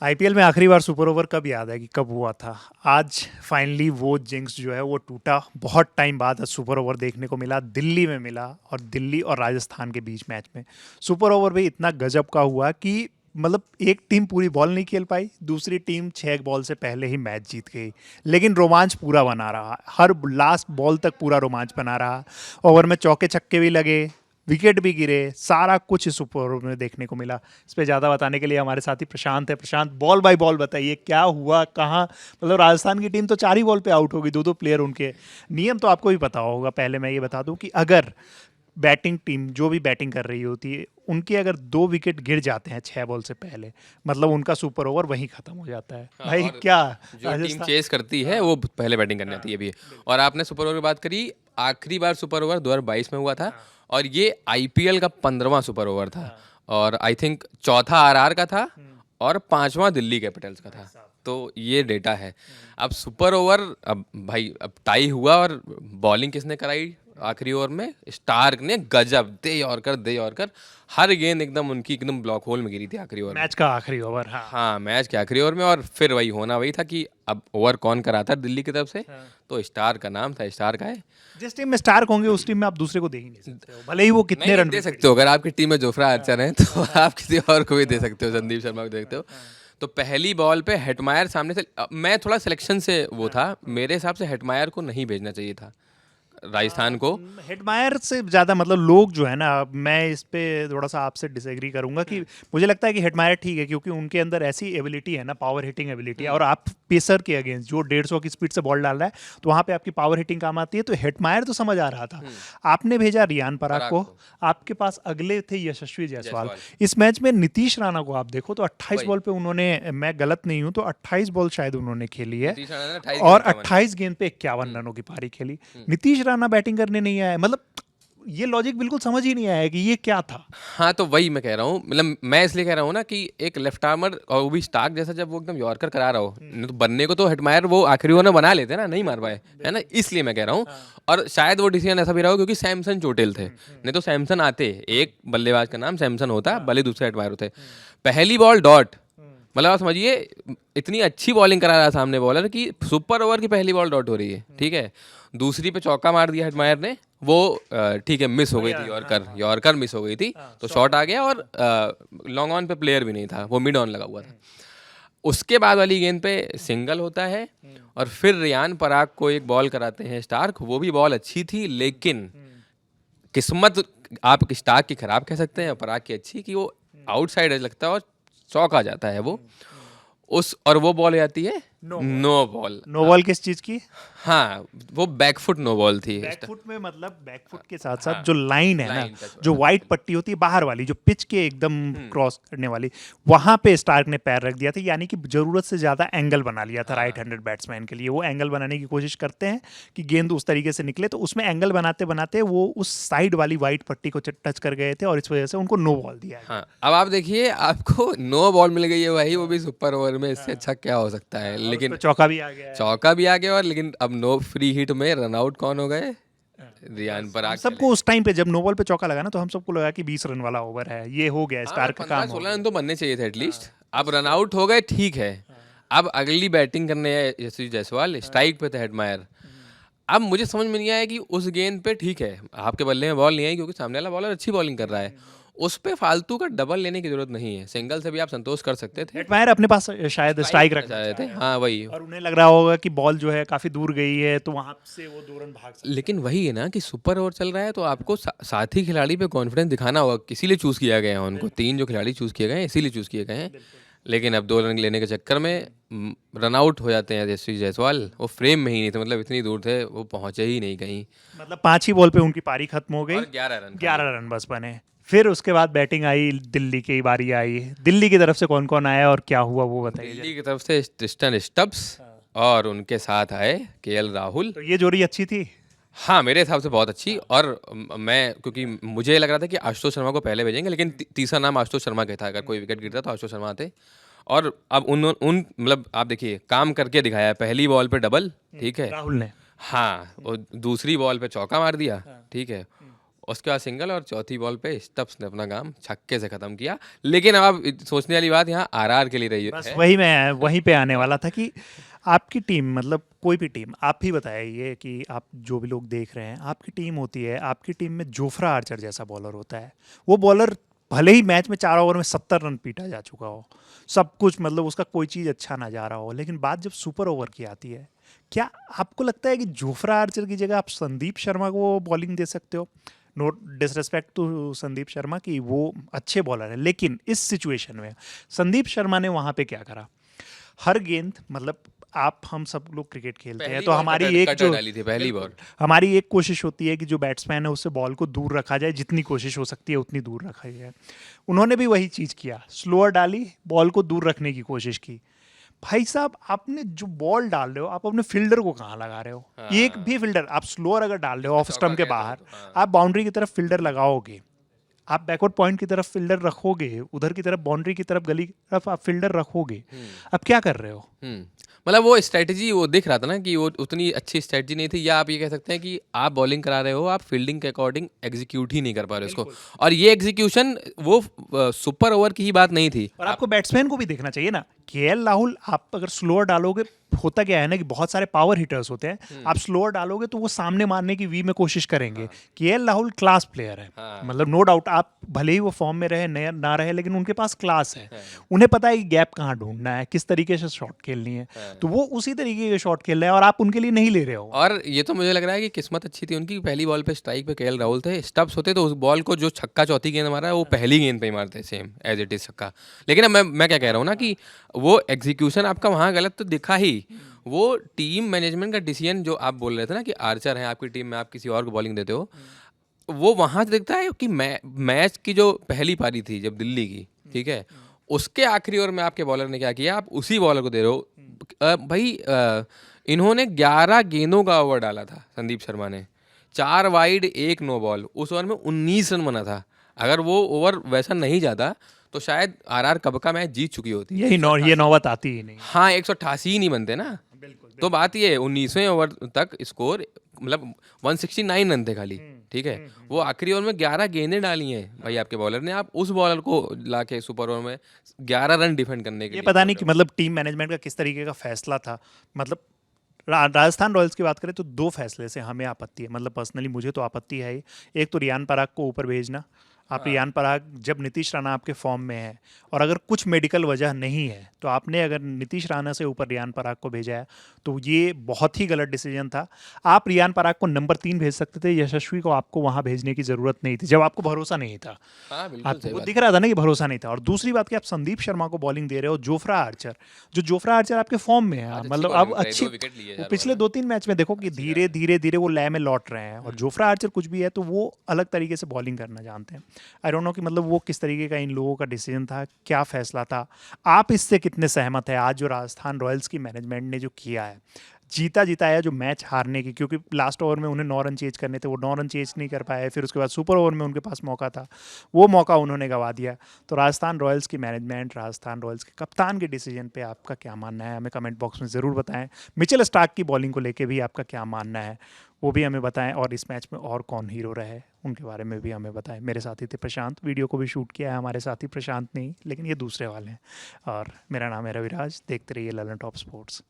IPL में आखिरी बार super over कब याद है कि कब हुआ था? आज फाइनली वो जिंक्स जो है वो टूटा। बहुत टाइम बाद आज सुपर ओवर देखने को मिला, दिल्ली में मिला, और दिल्ली और राजस्थान के बीच मैच में सुपर ओवर भी इतना गजब का हुआ कि मतलब एक टीम पूरी बॉल नहीं खेल पाई, दूसरी टीम 6 बॉल से पहले ही मैच जीत गई। लेकिन रोमांच पूरा बना रहा, हर लास्ट बॉल तक पूरा रोमांच बना रहा। ओवर में चौके छक्के भी लगे, विकेट भी गिरे, सारा कुछ इस सुपर ओवर में देखने को मिला। इस पे ज़्यादा बताने के लिए हमारे साथी प्रशांत है। प्रशांत, बॉल बाय बॉल बताइए क्या हुआ, कहाँ, मतलब राजस्थान की टीम तो 4 ही बॉल पे आउट हो गई, दो दो प्लेयर उनके। नियम तो आपको भी पता होगा। पहले मैं ये बता दूं कि अगर बैटिंग टीम जो भी बैटिंग कर रही होती है, उनके अगर 2 विकेट गिर जाते हैं 6 बॉल से पहले, मतलब उनका सुपर ओवर वहीं खत्म हो जाता है। हाँ, भाई और क्या जो टीम राजस्थान। चेस करती है हाँ वो पहले बैटिंग करनी आती है हाँ अभी। बिल्कुल। और आपने सुपर ओवर की बात करी, आखिरी बार सुपर ओवर 2022 में हुआ था। हाँ और ये आईपीएल का 15वां सुपर ओवर था। हाँ। और आई थिंक चौथा आरआर का था हम्म। और 5वां दिल्ली कैपिटल्स का भाई था। साहब। तो ये डेटा है। हम्म। अब सुपर ओवर, अब भाई अब टाई हुआ और बॉलिंग किसने कराई आखिरी ओवर में? स्टार्क ने गजब दे और कर हर गेंद एकदम उनकी एकदम ब्लॉक होल में गिरी थी आखिरी ओवर में। मैच का आखिरी ओवर। हाँ हाँ, मैच के आखिरी ओवर में। और फिर वही होना वही था कि अब ओवर कौन कराता है दिल्ली की तरफ से। हाँ। तो स्टार का नाम था, स्टार का है। जिस टीम में स्टार्क होंगे उस टीम में आप दूसरे को दे ही नहीं सकते हो, भले ही वो कितने नहीं रन दे विकेट सकते हो, गिरे। अगर आपकी टीम में जोफ्रा आर्चर हैं तो हाँ आप किसी और को भी दे हाँ सकते हो, हाँ संदीप शर्मा को दे सकते हो। हाँ तो पहली बॉल पे हेटमायर सामने से, मैं थोड़ा सिलेक्शन से वो हाँ था, हाँ। मेरे हिसाब से हेटमायर को नहीं भेजना चाहिए था राजस्थान को। हेडमायर से ज़्यादा मतलब लोग जो है ना, मैं इस पे थोड़ा सा आपसे डिसएग्री करूंगा कि मुझे लगता है कि हेडमायर ठीक है, क्योंकि उनके अंदर ऐसी एबिलिटी है ना, पावर हिटिंग एबिलिटी है। और आप पेसर के अगेंस्ट जो 150 की स्पीड से बॉल डाल रहा है, तो वहाँ पे आपकी पावर हिटिंग काम आती है। तो हेडमायर तो समझ आ रहा था। आपने भेजा रियान पराग पराग को, को, आपके पास अगले थे यशस्वी जायसवाल। जायसवाल, इस मैच में नीतीश राणा को आप देखो तो 28 वही बॉल पे उन्होंने, मैं गलत नहीं हूं तो 28 बॉल शायद उन्होंने खेली है। नीतीश राणा ने 28 गेंद और 51। 28 गेंद पे 51 हम्म। रनों की पारी खेली। हम्म। नीतीश राणा बैटिंग करने नहीं आया, मतलब ये लॉजिक बिल्कुल समझ ही नहीं आया कि ये क्या था। हाँ, तो वही मैं कह रहा हूँ, मतलब मैं इसलिए कह रहा हूँ ना कि एक लेफ्ट आर्मर और वो भी स्टार्क जैसा, जब वो एकदम यॉर्कर करा रहा हो, नहीं तो बनने को तो हेटमायर वो आखिरी ओवर में बना लेते ना, नहीं मार बिल्कुल पाए, है ना, बिल्कुल। इसलिए मैं कह रहा हूँ। हाँ। और शायद वो डिसीजन ऐसा भी रहा हो क्योंकि सैमसन चोटिल थे, नहीं तो सैमसन आते, एक बल्लेबाज का नाम सैमसन होता, हाँ। भले दूसरे हेटमायर होते। पहली बॉल डॉट, हम्म। मतलब आप समझिए, इतनी अच्छी बॉलिंग करा रहा है सामने बॉलर कि सुपर ओवर की पहली बॉल डॉट हो रही है, ठीक है। दूसरी पे चौका मार दिया हेटमायर ने, वो ठीक है, मिस हो गई बढ़िया। थी, हाँ यॉर्कर हाँ यॉर्कर मिस हो गई थी। हाँ। तो शॉट शॉट आ आउट। गया और लॉन्ग ऑन पे प्लेयर भी नहीं था, वो मिड ऑन लगा हुआ था। उसके बाद वाली गेंद पे सिंगल होता है। और फिर रियान पराग को एक बॉल कराते हैं स्टार्क, वो भी बॉल अच्छी थी, लेकिन किस्मत आप स्टार्क की खराब कह सकते हैं और पराग की अच्छी, कि वो आउटसाइड लगता है और चौक आ जाता है वो उस, और वो बॉल आती है no ball. No ball. No ball किस चीज की? हाँ, वो बैकफुट नो बॉल थी। बैकफुट में मतलब बैकफुट के साथ साथ हाँ, जो लाइन है ना, लाइन टच हो जो रहा था वाइट बिल्कुल। पट्टी होती है बाहर वाली, जो पिच के एकदम क्रॉस करने वाली, वहां पे स्टार्क ने पैर रख दिया था। यानी कि जरूरत से ज्यादा एंगल बना लिया था राइट हाँ, हैंडेड बैट्समैन के लिए। वो एंगल बनाने की कोशिश करते हैं कि गेंद उस तरीके से निकले, तो उसमें एंगल बनाते बनाते वो उस साइड वाली वाइट पट्टी को टच कर गए थे, और इस वजह से उनको नो बॉल दिया गया। हाँ, अब आप देखिए, आपको नो बॉल मिल गई है भाई, वो हाँ भी सुपर ओवर में, इससे हाँ अच्छा क्या हो सकता है। हाँ। और उस पर लेकिन चौका भी आ गया है। चौका भी आ गया, और लेकिन अब नो फ्री हिट में रन आउट कौन हो गए? रियान बस हम पराग चले सबको गए। उस टाइम पे जब नो बॉल पे चौका लगा ना, तो हम सबको लगा कि 20 रन वाला ओवर है, ये हो गया, हाँ, स्टार मतलब का पंद्रह काम हो सोलह रन गया। तो बनने चाहिए थे एटलीस्ट। हाँ अब रन उसके। आउट हो गए, ठीक है। हाँ अब अगली बैटिंग करने है यशस्वी जायसवाल, हाँ। स्ट्राइक पे थे हेडमायर। अब मुझे समझ में नहीं आया कि उस गेंद पे, ठीक है, आपके बल्ले में बॉल नहीं आई क्योंकि सामने वाला बॉलर अच्छी बॉलिंग कर रहा है, उस पे फालतू का डबल लेने की जरूरत नहीं है, सिंगल से भी आप संतोष कर सकते थे। एडमायर अपने पास शायद स्ट्राइक स्ट्राइक रखना रखना चाह रहे चाह थे, रहे हाँ थे, वही। और उन्हें लग रहा होगा कि बॉल जो है काफी दूर गई है, तो वहां से वो 2 रन भाग सकते लेकिन हैं। वही है ना कि सुपर ओवर चल रहा है, तो आपको साथी खिलाड़ी पे कॉन्फिडेंस दिखाना होगा, इसीलिए चूज किया गया है उनको, बिल्कुल 3 जो खिलाड़ी चूज किए गए हैं इसीलिए चूज किए गए हैं। बिल्कुल। लेकिन अब 2 रन लेने के चक्कर में रन आउट हो जाते हैं यशस्वी जायसवाल। वो फ्रेम में ही नहीं थे, मतलब इतनी दूर थे, वो पहुंचे ही नहीं कहीं। मतलब 5 ही बॉल पे उनकी पारी खत्म हो गई। और 11 रन खाली। 11 रन बस बने। फिर उसके बाद बैटिंग आई, दिल्ली की बारी आई। दिल्ली की तरफ से कौन कौन आया और क्या हुआ वो बताइए दिल्ली जरा। की तरफ से ट्रिस्टन स्टब्स, हाँ। और उनके साथ आए केएल राहुल। तो ये जोड़ी अच्छी थी। हाँ, मेरे हिसाब से बहुत अच्छी। हाँ और मैं, क्योंकि मुझे लग रहा था कि आशुतोष शर्मा को पहले भेजेंगे, लेकिन तीसरा नाम आशुतोष शर्मा का था, अगर कोई विकेट गिरता तो आशुतोष शर्मा आते। और अब उन मतलब आप देखिए, काम करके दिखाया है, पहली बॉल पे डबल, ठीक है। राहुल ने। हाँ, और दूसरी बॉल पे चौका मार दिया, हाँ ठीक है। उसके बाद सिंगल और चौथी बॉल पे स्टब्स ने अपना काम छक्के से खत्म किया। लेकिन अब सोचने वाली बात यहाँ आरआर के लिए रही बस है। वही मैं वहीं पे आने वाला था कि आपकी टीम, मतलब कोई भी टीम, आप ही बताइए कि आप जो भी लोग देख रहे हैं, आपकी टीम होती है, आपकी टीम में जोफ्रा आर्चर जैसा बॉलर होता है। वो बॉलर भले ही मैच में 4 ओवर में 70 रन पीटा जा चुका हो, सब कुछ मतलब उसका कोई चीज़ अच्छा ना जा रहा हो, लेकिन बात जब सुपर ओवर की आती है, क्या आपको लगता है कि जोफ्रा आर्चर की जगह आप संदीप शर्मा को बॉलिंग दे सकते हो? No disrespect to Sandeep Sharma कि वो अच्छे बॉलर है, लेकिन इस सिचुएशन में संदीप शर्मा ने वहां पे क्या करा? हर गेंद, मतलब आप हम सब लोग क्रिकेट खेलते हैं पहली तो बॉल हमारी कटर एक कटर जो डाली थी पहली बिल्कुल बॉल। हमारी एक कोशिश होती है कि जो बैट्समैन है उससे बॉल को दूर रखा जाए, जितनी कोशिश हो सकती है उतनी दूर रखा जाए। उन्होंने भी वही चीज़ किया, स्लोअर डाली, बॉल को दूर रखने की कोशिश की। भाई साहब, आपने जो बॉल डाल रहे हो, आप अपने फील्डर को कहाँ लगा रहे हो? एक भी हाँ, फील्डर, आप स्लोअर अगर डाल रहे हो जिसने ऑफ चौका स्टंप के किया था वो बाहर, तो, हाँ। आप बाउंड्री की तरफ फील्डर लगाओगे, आप बैकवर्ड पॉइंट की तरफ फील्डर रखोगे, उधर की तरफ बाउंड्री की तरफ गली की तरफ आप फील्डर रखोगे। अब क्या कर रहे हो? मतलब वो स्ट्रेटजी वो दिख रहा था ना कि वो उतनी अच्छी स्ट्रेटजी नहीं थी, या आप ये कह सकते हैं कि आप बॉलिंग करा रहे हो, आप फील्डिंग के अकॉर्डिंग एग्जीक्यूट ही नहीं कर पा रहे उसको। और ये एग्जीक्यूशन वो सुपर ओवर की ही बात नहीं थी। और आप आपको बैट्समैन को भी देखना चाहिए ना। केएल राहुल, आप अगर स्लोअर डालोगे, होता क्या है ना कि बहुत सारे पावर हिटर्स होते हैं, आप स्लोअर डालोगे तो वो सामने मारने की वी में कोशिश करेंगे। केएल राहुल क्लास प्लेयर है, हाँ, मतलब नो डाउट, आप भले ही वो फॉर्म में रहे ना रहे, लेकिन उनके पास क्लास है। हाँ, उन्हें पता है कि गैप कहाँ ढूंढना है, किस तरीके से शॉट खेलनी है, हाँ। तो वो उसी तरीके के शॉट खेल रहे हैं और आप उनके लिए नहीं ले रहे हो। और ये तो मुझे लग रहा है कि किस्मत अच्छी थी उनकी, पहली बॉल पे स्ट्राइक पे केएल राहुल थे, स्टब्स होते तो उस बॉल को जो छक्का चौथी गेंद मारा है वो पहली गेंद पे ही मारते सेम एज इट इज छक्का। लेकिन अब मैं क्या कह रहा हूँ ना कि वो एग्जीक्यूशन आपका वहाँ गलत तो दिखा ही। वो टीम मैनेजमेंट का डिसीजन जो आप बोल रहे थे ना कि आर्चर है आपकी टीम में, आप किसी और को बॉलिंग देते हो, वो वहाँ से दिखता है कि मैच की जो पहली पारी थी जब दिल्ली की, ठीक है, उसके आखिरी ओवर में आपके बॉलर ने क्या किया, आप उसी बॉलर को दे रहे हो। भाई इन्होंने 11 गेंदों का ओवर डाला था संदीप शर्मा ने, 4 वाइड 1 नो बॉल, उस ओवर में 19 रन बना था। अगर वो ओवर वैसा नहीं जाता तो शायद आरआर कब का मैच जीत चुकी होती। ये 188। नौबत आती ही नहीं। हाँ, 188 ही नहीं बनते ना। बिल्कुल तो बात ये है, 19वें ओवर तक स्कोर मतलब 169 रन थे खाली, ठीक है। वो आखिरी ओवर में 11 गेंदें डाली हैं भाई आपके बॉलर ने, आप उस बॉलर को लाके सुपर ओवर में 11 रन डिफेंड करने के ये लिए पता बोल नहीं रहे कि हो। मतलब टीम मैनेजमेंट का किस तरीके का फैसला था। मतलब राजस्थान रॉयल्स की बात करें तो दो फैसले से हमें आपत्ति है, मतलब पर्सनली मुझे तो आपत्ति है ही। एक तो रियान पराग को ऊपर भेजना। आप हाँ, रियान पराग, जब नीतीश राणा आपके फॉर्म में है और अगर कुछ मेडिकल वजह नहीं है, तो आपने अगर नीतीश राणा से ऊपर रियान पराग को भेजा है तो ये बहुत ही गलत डिसीजन था। आप रियान पराग को नंबर 3 भेज सकते थे, यशस्वी को आपको वहां भेजने की जरूरत नहीं थी जब आपको भरोसा नहीं था। हाँ, बिल्कुल आपको सही वो बात दिख है। रहा था ना कि भरोसा नहीं था। और दूसरी बात कि आप संदीप शर्मा को बॉलिंग दे रहे हो, जोफ्रा आर्चर, जो जोफ्रा आर्चर आपके फॉर्म में है, आज अच्छी मतलब अब बॉलिंग कराई, अच्छी, 2 विकेट लिए वो 4 बॉल पिछले में। 2-3 मैच में देखो कि अच्छी करा धीरे है। धीरे धीरे वो लय में लौट रहे हैं, और जोफ्रा आर्चर कुछ भी है तो वो अलग तरीके से बॉलिंग करना जानते हैं। आई डोंट नो कि मतलब वो किस तरीके का इन लोगों का डिसीजन था, क्या फैसला था। आप इससे कितने सहमत है आज जो राजस्थान रॉयल्स की मैनेजमेंट ने जो किया है, जीता जिताया जो मैच हारने की, क्योंकि लास्ट ओवर में उन्हें 9 रन चेज करने थे, वो 9 रन चेज नहीं कर पाए, फिर उसके बाद सुपर ओवर में उनके पास मौका था, वो मौका उन्होंने गंवा दिया। तो राजस्थान रॉयल्स की मैनेजमेंट, राजस्थान रॉयल्स के कप्तान के डिसीजन पे आपका क्या मानना है, हमें कमेंट बॉक्स में ज़रूर बताएं। मिचेल स्टार्क की बॉलिंग को लेके भी आपका क्या मानना है, वो भी हमें बताएं। और इस मैच में और कौन हीरो रहे, उनके बारे में भी हमें बताएं। मेरे साथी थे प्रशांत, वीडियो को भी शूट किया है हमारे साथी प्रशांत नहीं, लेकिन ये दूसरे वाले हैं। और मेरा नाम है रविराज, देखते रहिए ललन टॉप स्पोर्ट्स।